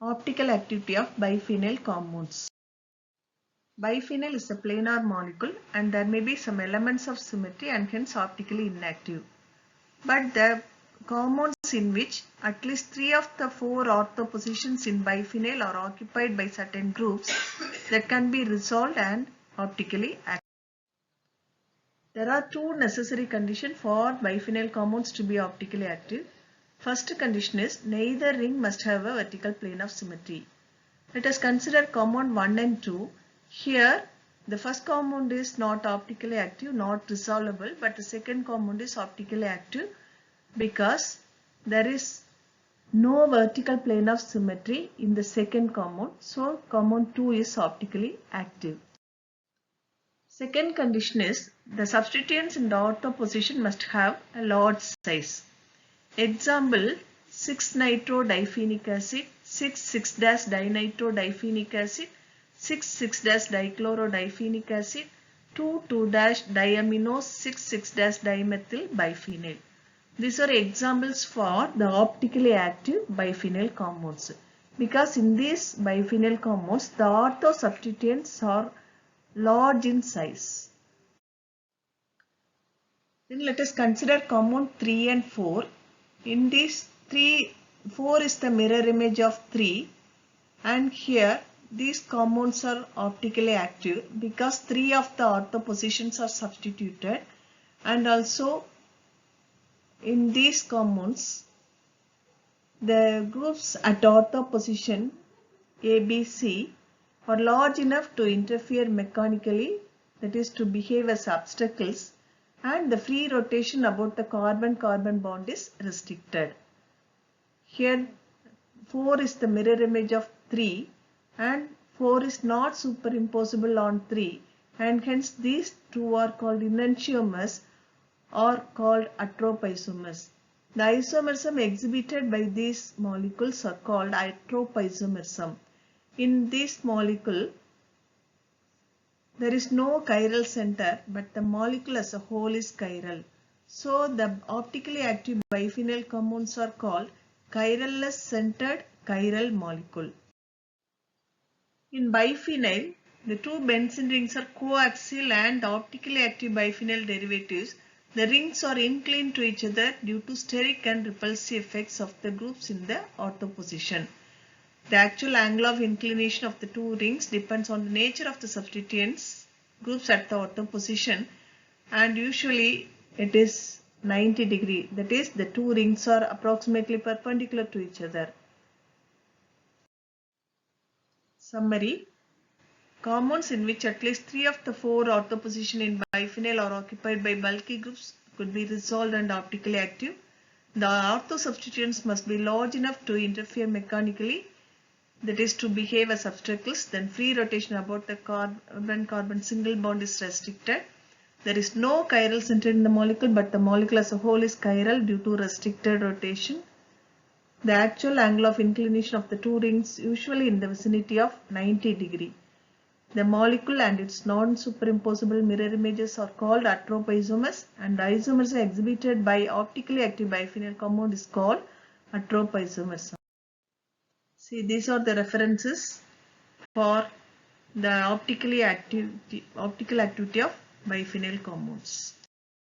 Optical activity of biphenyl compounds. Biphenyl is a planar molecule and there may be some elements of symmetry and hence optically inactive. But the compounds in which at least 3 of the 4 ortho positions in biphenyl are occupied by certain groups that can be resolved and optically active. There are two necessary conditions for biphenyl compounds to be optically active. First condition is neither ring must have a vertical plane of symmetry. Let us consider compound 1 and 2. Here the first compound is not optically active, not resolvable, but the second compound is optically active because there is no vertical plane of symmetry in the second compound. So compound 2 is optically active. Second condition is the substituents in the ortho position must have a large size. Example 6-nitro-diphenic acid, 6,6-dinitrodiphenic acid, 6,6-dichlorodiphenic acid, 2,2-diamino 6,6-dimethyl biphenyl. These are examples for the optically active biphenyl compounds. Because in these biphenyl compounds, the ortho substituents are large in size. Then let us consider compound 3 and 4. In these 4 is the mirror image of 3 and here these compounds are optically active because 3 of the ortho positions are substituted, and also in these compounds the groups at ortho position A, B, C are large enough to interfere mechanically, that is to behave as obstacles, and the free rotation about the carbon-carbon bond is restricted. Here 4 is the mirror image of 3 and 4 is not superimposable on 3, and hence these two are called enantiomers or called atropisomers. The isomerism exhibited by these molecules are called atropisomerism. In this molecule there is no chiral center, but the molecule as a whole is chiral. So the optically active biphenyl compounds are called chiralless centered chiral molecule. In biphenyl, the two benzene rings are coaxial and optically active biphenyl derivatives. The rings are inclined to each other due to steric and repulsive effects of the groups in the ortho position. The actual angle of inclination of the two rings depends on the nature of the substituents groups at the ortho position, and usually it is 90 degree. That is, the two rings are approximately perpendicular to each other. Summary: compounds in which at least 3 of the 4 ortho positions in biphenyl are occupied by bulky groups could be resolved and optically active. The ortho substituents must be large enough to interfere mechanically, that is to behave as obstacles. Then free rotation about the carbon-carbon single bond is restricted. There is no chiral center in the molecule, but the molecule as a whole is chiral due to restricted rotation. The actual angle of inclination of the two rings usually in the vicinity of 90 degree. The molecule and its non-superimposable mirror images are called atropisomers, and the isomers exhibited by optically active biphenyl compound is called atropisomers. See, these are the references for the optical activity of biphenyl compounds.